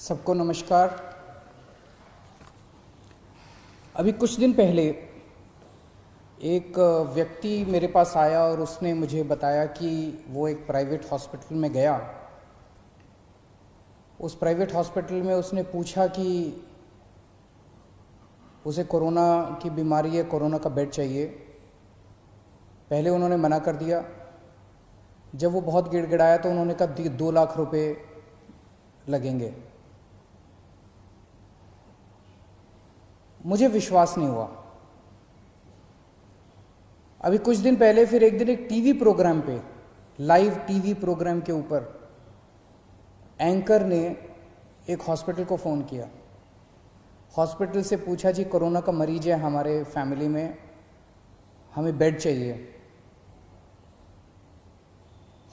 सबको नमस्कार। अभी कुछ दिन पहले एक व्यक्ति मेरे पास आया और उसने मुझे बताया कि वो एक प्राइवेट हॉस्पिटल में गया। उस प्राइवेट हॉस्पिटल में उसने पूछा कि उसे कोरोना की बीमारी है, कोरोना का बेड चाहिए। पहले उन्होंने मना कर दिया। जब वो बहुत गिड़गिड़ाया तो उन्होंने कहा 2 लाख रुपए लगेंगे। मुझे विश्वास नहीं हुआ। अभी कुछ दिन पहले फिर एक दिन एक टीवी प्रोग्राम पे, लाइव टीवी प्रोग्राम के ऊपर एंकर ने एक हॉस्पिटल को फ़ोन किया। हॉस्पिटल से पूछा जी कोरोना का मरीज है हमारे फैमिली में, हमें बेड चाहिए।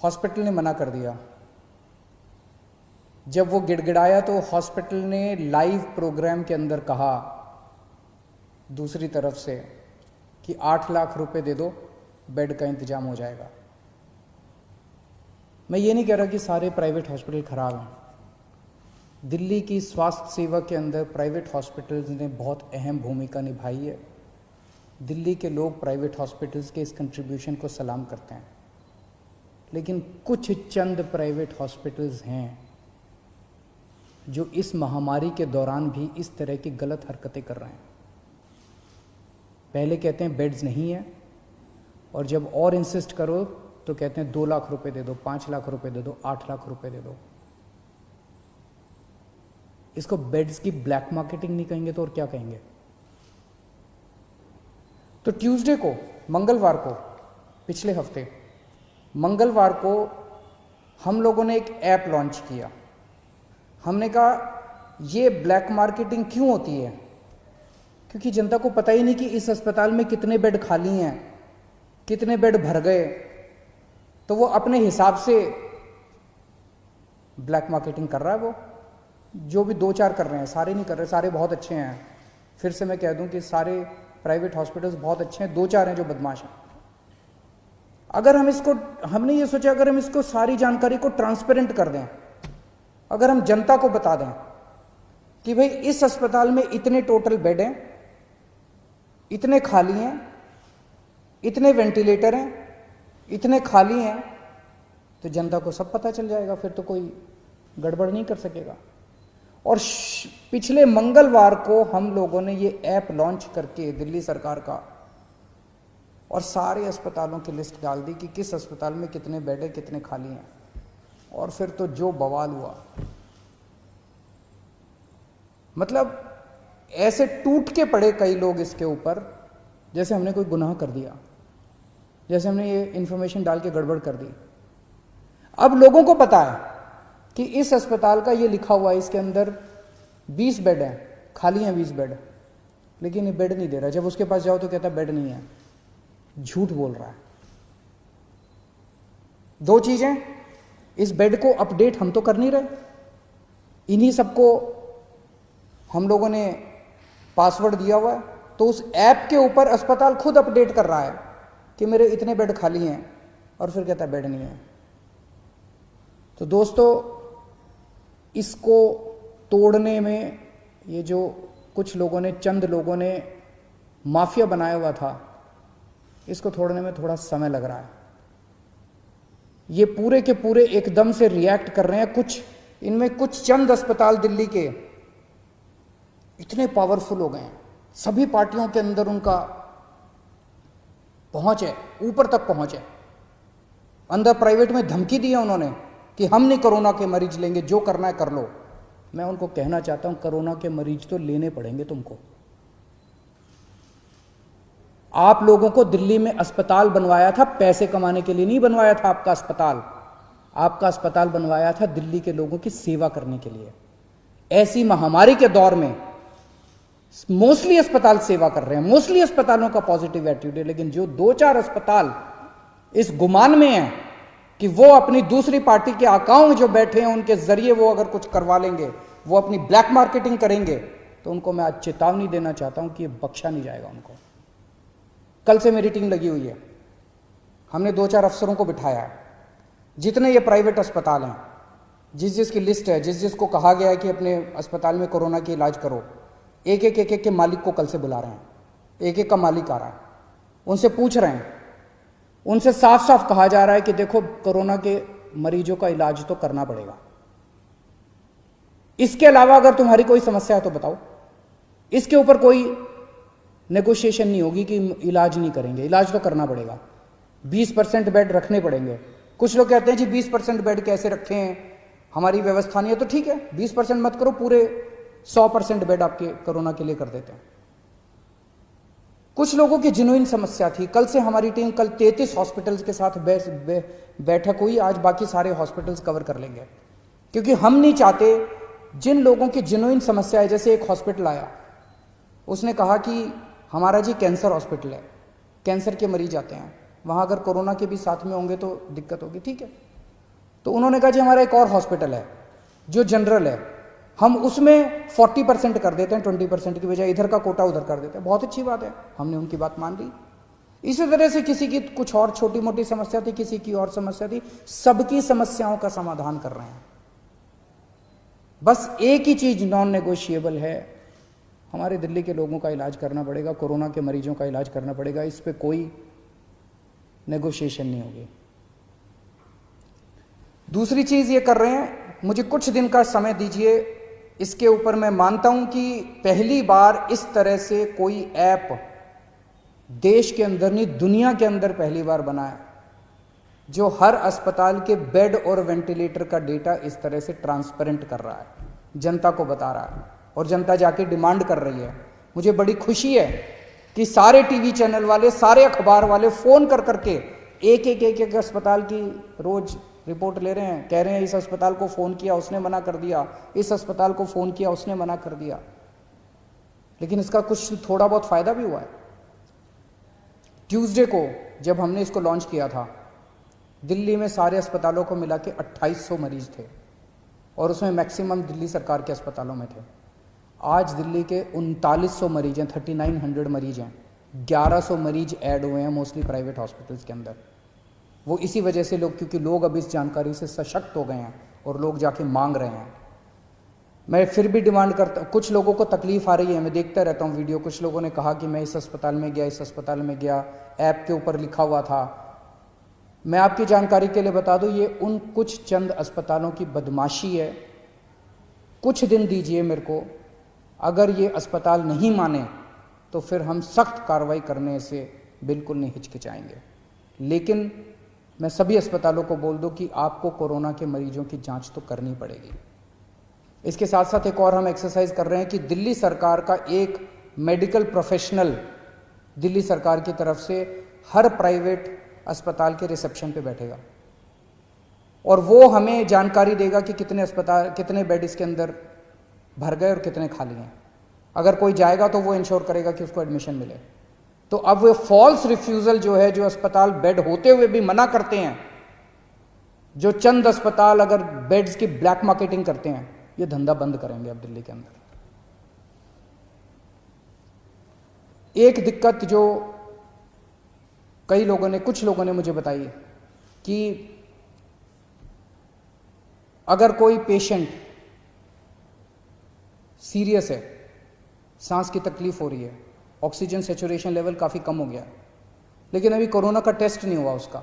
हॉस्पिटल ने मना कर दिया। जब वो गिड़गिड़ाया तो हॉस्पिटल ने लाइव प्रोग्राम के अंदर कहा दूसरी तरफ से कि 8 लाख रुपए दे दो, बेड का इंतजाम हो जाएगा। मैं ये नहीं कह रहा कि सारे प्राइवेट हॉस्पिटल खराब हैं। दिल्ली की स्वास्थ्य सेवा के अंदर प्राइवेट हॉस्पिटल्स ने बहुत अहम भूमिका निभाई है। दिल्ली के लोग प्राइवेट हॉस्पिटल्स के इस कंट्रीब्यूशन को सलाम करते हैं। लेकिन कुछ चंद प्राइवेट हॉस्पिटल्स हैं जो इस महामारी के दौरान भी इस तरह की गलत हरकतें कर रहे हैं। पहले कहते हैं बेड्स नहीं है, और जब और इंसिस्ट करो तो कहते हैं 2 लाख रुपए दे दो, 5 लाख रुपए दे दो, 8 लाख रुपए दे दो। इसको बेड्स की ब्लैक मार्केटिंग नहीं कहेंगे तो और क्या कहेंगे। तो ट्यूसडे को, मंगलवार को, पिछले हफ्ते मंगलवार को हम लोगों ने एक ऐप लॉन्च किया। हमने कहा ये ब्लैक मार्केटिंग क्यों होती है, क्योंकि जनता को पता ही नहीं कि इस अस्पताल में कितने बेड खाली हैं, कितने बेड भर गए। तो वो अपने हिसाब से ब्लैक मार्केटिंग कर रहा है। वो जो भी 2-4 कर रहे हैं, सारे नहीं कर रहे, सारे बहुत अच्छे हैं। फिर से मैं कह दूं कि सारे प्राइवेट हॉस्पिटल्स बहुत अच्छे हैं, 2-4 हैं जो बदमाश हैं। अगर हम इसको, हमने ये सोचा अगर हम इसको सारी जानकारी को ट्रांसपेरेंट कर दें, अगर हम जनता को बता दें कि भाई इस अस्पताल में इतने टोटल बेड हैं, इतने खाली हैं, इतने वेंटिलेटर हैं, इतने खाली हैं, तो जनता को सब पता चल जाएगा। फिर तो कोई गड़बड़ नहीं कर सकेगा। और पिछले मंगलवार को हम लोगों ने ये ऐप लॉन्च करके दिल्ली सरकार का, और सारे अस्पतालों की लिस्ट डाल दी कि किस अस्पताल में कितने बेड है, कितने खाली हैं। और फिर तो जो बवाल हुआ, मतलब ऐसे टूट के पड़े कई लोग इसके ऊपर, जैसे हमने कोई गुनाह कर दिया, जैसे हमने ये इंफॉर्मेशन डाल के गड़बड़ कर दी। अब लोगों को पता है कि इस अस्पताल का ये लिखा हुआ है, इसके अंदर 20 बेड हैं, खाली हैं 20 बेड, लेकिन ये बेड नहीं दे रहा। जब उसके पास जाओ तो कहता बेड नहीं है, झूठ बोल रहा है। 2 चीजें, इस बेड को अपडेट हम तो कर नहीं रहे, इन्हीं सबको हम लोगों ने पासवर्ड दिया हुआ है। तो उस ऐप के ऊपर अस्पताल खुद अपडेट कर रहा है कि मेरे इतने बेड खाली हैं, और फिर कहता है बेड नहीं है। तो दोस्तों, इसको तोड़ने में ये जो कुछ लोगों ने, चंद लोगों ने माफिया बनाया हुआ था, इसको तोड़ने में थोड़ा समय लग रहा है। ये पूरे के पूरे एकदम से रिएक्ट कर रहे हैं। कुछ इनमें कुछ चंद अस्पताल दिल्ली के इतने पावरफुल हो गए हैं, सभी पार्टियों के अंदर उनका पहुंच है, ऊपर तक पहुंच है। अंदर प्राइवेट में धमकी दी है उन्होंने कि हम नहीं कोरोना के मरीज लेंगे, जो करना है कर लो। मैं उनको कहना चाहता हूं, कोरोना के मरीज तो लेने पड़ेंगे तुमको। आप लोगों को दिल्ली में अस्पताल बनवाया था पैसे कमाने के लिए नहीं बनवाया था। आपका अस्पताल बनवाया था दिल्ली के लोगों की सेवा करने के लिए। ऐसी महामारी के दौर में मोस्टली अस्पताल सेवा कर रहे हैं, मोस्टली अस्पतालों का पॉजिटिव एटीट्यूड है। लेकिन जो 2-4 अस्पताल इस गुमान में हैं कि वो अपनी दूसरी पार्टी के अकाउंट जो बैठे हैं उनके जरिए वो अगर कुछ करवा लेंगे, वो अपनी ब्लैक मार्केटिंग करेंगे, तो उनको मैं आज चेतावनी देना चाहता हूं कि ये बख्शा नहीं जाएगा उनको। कल से मेरी टीम लगी हुई है, हमने 2-4 अफसरों को बिठाया है। जितने ये प्राइवेट अस्पताल हैं जिस जिसकी लिस्ट है, जिस जिसको कहा गया है कि अपने अस्पताल में कोरोना के इलाज करो, एक एक के मालिक को कल से बुला रहे हैं, एक एक का मालिक आ रहा है, उनसे पूछ रहे हैं, उनसे साफ साफ कहा जा रहा है कि देखो कोरोना के मरीजों का इलाज तो करना पड़ेगा, इसके अलावा अगर तुम्हारी कोई समस्या है तो बताओ। इसके ऊपर कोई नेगोशिएशन नहीं होगी कि इलाज नहीं करेंगे, इलाज तो करना पड़ेगा। 20% बेड रखने पड़ेंगे। कुछ लोग कहते हैं जी 20% बेड कैसे रखें, हमारी व्यवस्था नहीं है, तो ठीक है 20% मत करो, पूरे 100% बेड आपके कोरोना के लिए कर देते हैं। कुछ लोगों की जेन्युइन समस्या थी, कल से हमारी टीम कल 33 हॉस्पिटल्स के साथ बैठक हुई, आज बाकी सारे हॉस्पिटल्स कवर कर लेंगे, क्योंकि हम नहीं चाहते जिन लोगों की जेन्युइन समस्या है। जैसे एक हॉस्पिटल आया, उसने कहा कि हमारा जी कैंसर हॉस्पिटल है, कैंसर के मरीज आते हैं, वहां अगर कोरोना के भी साथ में होंगे तो दिक्कत होगी, ठीक है। तो उन्होंने कहा जी हमारा एक और हॉस्पिटल है जो जनरल है, हम उसमें 40% कर देते हैं, 20% की बजाय इधर का कोटा उधर कर देते हैं। बहुत अच्छी बात है, हमने उनकी बात मान ली। इसी तरह से किसी की कुछ और छोटी मोटी समस्या थी, किसी की और समस्या थी, सबकी समस्याओं का समाधान कर रहे हैं। बस एक ही चीज नॉन नेगोशिएबल है, हमारे दिल्ली के लोगों का इलाज करना पड़ेगा, कोरोना के मरीजों का इलाज करना पड़ेगा, इस पे कोई नेगोशिएशन नहीं होगी। दूसरी चीज ये कर रहे हैं, मुझे कुछ दिन का समय दीजिए, इसके ऊपर मैं मानता हूं कि पहली बार इस तरह से कोई ऐप देश के अंदर नहीं दुनिया के अंदर पहली बार बना है, जो हर अस्पताल के बेड और वेंटिलेटर का डेटा इस तरह से ट्रांसपेरेंट कर रहा है, जनता को बता रहा है, और जनता जाके डिमांड कर रही है। मुझे बड़ी खुशी है कि सारे टीवी चैनल वाले, सारे अखबार वाले फोन कर करके एक अस्पताल की रोज रिपोर्ट ले रहे हैं, कह रहे हैं इस अस्पताल को फोन किया उसने मना कर दिया, इस अस्पताल को फोन किया उसने मना कर दिया। लेकिन इसका कुछ थोड़ा बहुत फायदा भी हुआ है। ट्यूसडे को जब हमने इसको लॉन्च किया था, दिल्ली में सारे अस्पतालों को मिला के 2800 मरीज थे, और उसमें मैक्सिमम दिल्ली सरकार के अस्पतालों में थे। आज दिल्ली के 3900 मरीज हैं, 3900 मरीज हैं, 1100 मरीज ऐड हुए हैं मोस्टली प्राइवेट हॉस्पिटल्स के अंदर। वो इसी वजह से लोग, क्योंकि लोग अब इस जानकारी से सशक्त हो गए हैं और लोग जाके मांग रहे हैं। मैं फिर भी डिमांड करता हूँ, कुछ लोगों को तकलीफ आ रही है, मैं देखता रहता हूँ वीडियो, कुछ लोगों ने कहा कि मैं इस अस्पताल में गया, इस अस्पताल में गया, ऐप के ऊपर लिखा हुआ था। मैं आपकी जानकारी के लिए बता दूं, ये उन कुछ चंद अस्पतालों की बदमाशी है। कुछ दिन दीजिए मेरे को, अगर ये अस्पताल नहीं माने तो फिर हम सख्त कार्रवाई करने से बिल्कुल नहीं हिचकिचाएंगे। लेकिन मैं सभी अस्पतालों को बोल दूं कि आपको कोरोना के मरीजों की जांच तो करनी पड़ेगी। इसके साथ साथ एक और हम एक्सरसाइज कर रहे हैं कि दिल्ली सरकार का एक मेडिकल प्रोफेशनल दिल्ली सरकार की तरफ से हर प्राइवेट अस्पताल के रिसेप्शन पे बैठेगा, और वो हमें जानकारी देगा कि कितने बेड इसके अंदर भर गए और कितने खाली हैं। अगर कोई जाएगा तो वो इंश्योर करेगा कि उसको एडमिशन मिले। तो अब वो फॉल्स रिफ्यूजल जो है, जो अस्पताल बेड होते हुए भी मना करते हैं, जो चंद अस्पताल अगर बेड्स की ब्लैक मार्केटिंग करते हैं, ये धंधा बंद करेंगे अब दिल्ली के अंदर। एक दिक्कत जो कुछ लोगों ने मुझे बताई कि अगर कोई पेशेंट सीरियस है, सांस की तकलीफ हो रही है, ऑक्सीजन सैचुरेशन लेवल काफ़ी कम हो गया, लेकिन अभी कोरोना का टेस्ट नहीं हुआ उसका,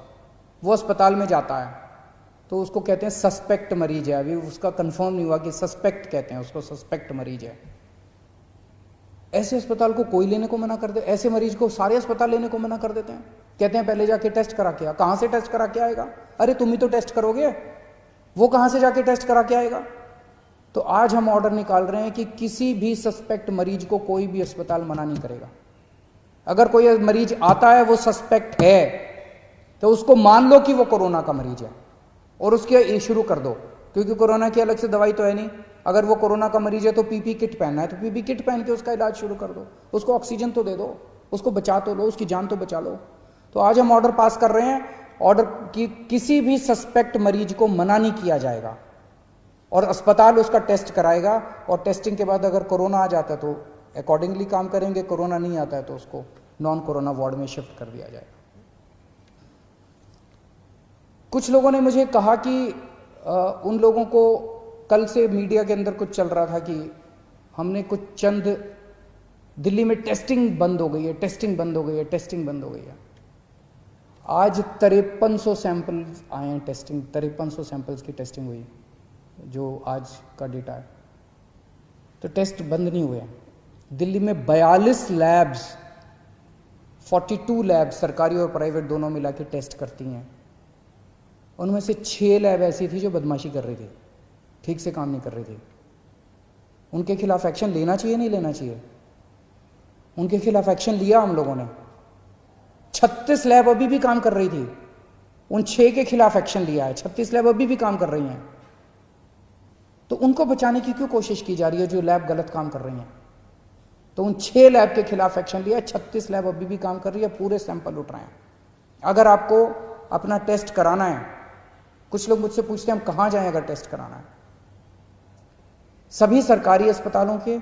वो अस्पताल में जाता है तो उसको कहते हैं सस्पेक्ट मरीज है, अभी उसका कंफर्म नहीं हुआ कि सस्पेक्ट कहते हैं उसको, सस्पेक्ट मरीज है। ऐसे अस्पताल को कोई लेने को मना कर दे, ऐसे मरीज को सारे अस्पताल लेने को मना कर देते हैं, कहते हैं पहले जाके टेस्ट करा के आ। कहां से टेस्ट करा के आएगा? अरे तुम ही तो टेस्ट करोगे, वो कहां से जाके टेस्ट करा के आएगा? तो आज हम ऑर्डर निकाल रहे हैं कि किसी भी सस्पेक्ट मरीज को कोई भी अस्पताल मना नहीं करेगा। अगर कोई मरीज आता है वो सस्पेक्ट है तो उसको मान लो कि वो कोरोना का मरीज है और उसके शुरू कर दो, क्योंकि कोरोना की अलग से दवाई तो है नहीं। अगर वो कोरोना का मरीज है तो पीपी किट पहनना है तो पीपी किट पहन के उसका इलाज शुरू कर दो, उसको ऑक्सीजन तो दे दो, उसको बचा तो लो, उसकी जान तो बचा लो। तो आज हम ऑर्डर पास कर रहे हैं, ऑर्डर की किसी भी सस्पेक्ट मरीज को मना नहीं किया जाएगा और अस्पताल उसका टेस्ट कराएगा, और टेस्टिंग के बाद अगर कोरोना आ जाता है तो अकॉर्डिंगली काम करेंगे, कोरोना नहीं आता है तो उसको नॉन कोरोना वार्ड में शिफ्ट कर दिया जाएगा। कुछ लोगों ने मुझे कहा कि उन लोगों को कल से मीडिया के अंदर कुछ चल रहा था कि हमने कुछ चंद दिल्ली में टेस्टिंग बंद हो गई है, टेस्टिंग बंद हो गई है, टेस्टिंग बंद हो गई है। आज 5300 सैंपल्स आए हैं टेस्टिंग, 5300 सैंपल्स की टेस्टिंग हुई जो आज का डेटा है। तो टेस्ट बंद नहीं हुए हैं। दिल्ली में 42 लैब्स, 42 लैब्स सरकारी और प्राइवेट दोनों मिला के टेस्ट करती हैं। उनमें से 6 लैब ऐसी थी जो बदमाशी कर रही थी, ठीक से काम नहीं कर रही थी। उनके खिलाफ एक्शन लेना चाहिए, नहीं लेना चाहिए? उनके खिलाफ एक्शन लिया हम लोगों ने। 36 लैब अभी भी काम कर रही थी, उन 6 के खिलाफ एक्शन लिया है। 36 लैब अभी भी काम कर रही हैं। तो उनको बचाने की क्यों कोशिश की जा रही है जो लैब गलत काम कर रही हैं? तो उन 6 लैब के खिलाफ एक्शन लिया है, 36 लैब अभी भी काम कर रही है, पूरे सैंपल उठ रहे हैं। अगर आपको अपना टेस्ट कराना है, कुछ लोग मुझसे पूछते हैं हम कहां जाएं अगर टेस्ट कराना है। सभी सरकारी अस्पतालों के,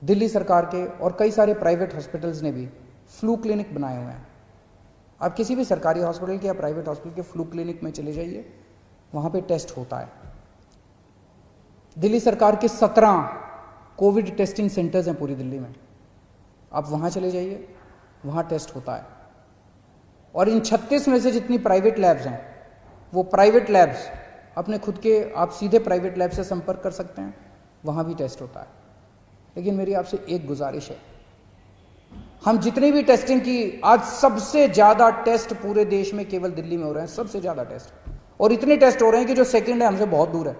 दिल्ली सरकार के और कई सारे प्राइवेट हॉस्पिटल्स ने भी फ्लू क्लिनिक बनाए हुए हैं। आप किसी भी सरकारी हॉस्पिटल के या प्राइवेट हॉस्पिटल के फ्लू क्लिनिक में चले जाइए, वहां पे टेस्ट होता है। दिल्ली सरकार के 17 कोविड टेस्टिंग सेंटर्स हैं पूरी दिल्ली में, आप वहां चले जाइए, वहां टेस्ट होता है। और इन 36 में से जितनी प्राइवेट लैब्स हैं, वो प्राइवेट लैब्स अपने खुद के, आप सीधे प्राइवेट लैब से संपर्क कर सकते हैं, वहां भी टेस्ट होता है। लेकिन मेरी आपसे एक गुजारिश है, हम जितनी भी टेस्टिंग की, आज सबसे ज्यादा टेस्ट पूरे देश में केवल दिल्ली में हो रहे हैं, सबसे ज्यादा टेस्ट। और इतने टेस्ट हो रहे हैं कि जो सेकंड है हमसे बहुत दूर है।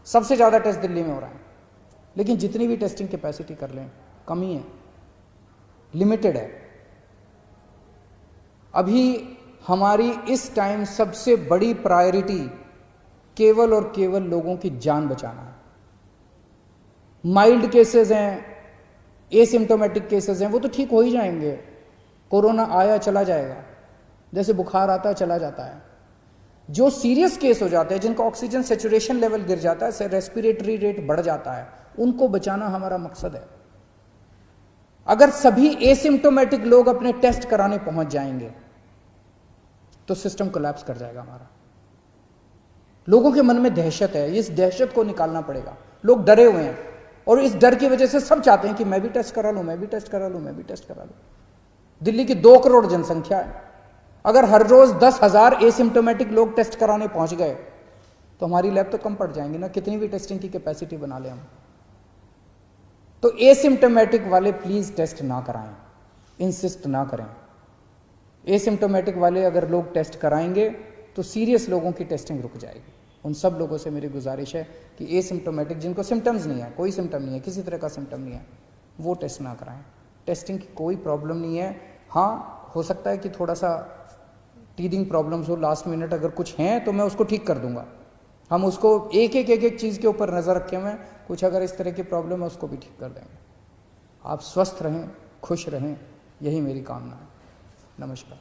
सबसे ज्यादा टेस्ट दिल्ली में हो रहा है। लेकिन जितनी भी टेस्टिंग कैपेसिटी कर लें, कमी है, लिमिटेड है। अभी हमारी इस टाइम सबसे बड़ी प्रायोरिटी केवल और केवल लोगों की जान बचाना है। माइल्ड केसेस हैं, एसिम्टोमेटिक केसेस हैं, वो तो ठीक हो ही जाएंगे। कोरोना आया चला जाएगा, जैसे बुखार आता है चला जाता है। जो सीरियस केस हो जाते हैं, जिनका ऑक्सीजन सैचुरेशन लेवल गिर जाता है, रेस्पिरेटरी रेट बढ़ जाता है, उनको बचाना हमारा मकसद है। अगर सभी एसिम्टोमेटिक लोग अपने टेस्ट कराने पहुंच जाएंगे तो सिस्टम कोलैप्स कर जाएगा हमारा। लोगों के मन में दहशत है, इस दहशत को निकालना पड़ेगा। लोग डरे हुए हैं और इस डर की वजह से सब चाहते हैं कि मैं भी टेस्ट करा लूं, मैं भी टेस्ट करा लूं, मैं भी टेस्ट करा लूं। दिल्ली की 2 करोड़ जनसंख्या है। अगर हर रोज 10,000 एसिम्टोमेटिक लोग टेस्ट कराने पहुंच गए तो हमारी लैब तो कम पड़ जाएंगी ना, कितनी भी टेस्टिंग की कैपेसिटी बना ले हम। तो एसिम्टोमेटिक वाले प्लीज टेस्ट ना कराएं, इंसिस्ट ना करें। एसिम्टोमेटिक वाले अगर लोग टेस्ट कराएंगे तो सीरियस लोगों की टेस्टिंग रुक जाएगी। उन सब लोगों से मेरी गुजारिश है कि एसिम्टोमेटिक, जिनको सिम्टम्स नहीं है, कोई सिम्टम नहीं है, किसी तरह का सिम्टम नहीं है, वो टेस्ट ना कराएं। टेस्टिंग की कोई प्रॉब्लम नहीं है। हाँ, हो सकता है कि थोड़ा सा टीदिंग प्रॉब्लम्स हो लास्ट मिनट, अगर कुछ हैं तो मैं उसको ठीक कर दूंगा। हम उसको एक एक चीज़ के ऊपर नज़र रखे हुए, कुछ अगर इस तरह की प्रॉब्लम है उसको भी ठीक कर देंगे। आप स्वस्थ रहें, खुश रहें, यही मेरी कामना है। नमस्कार।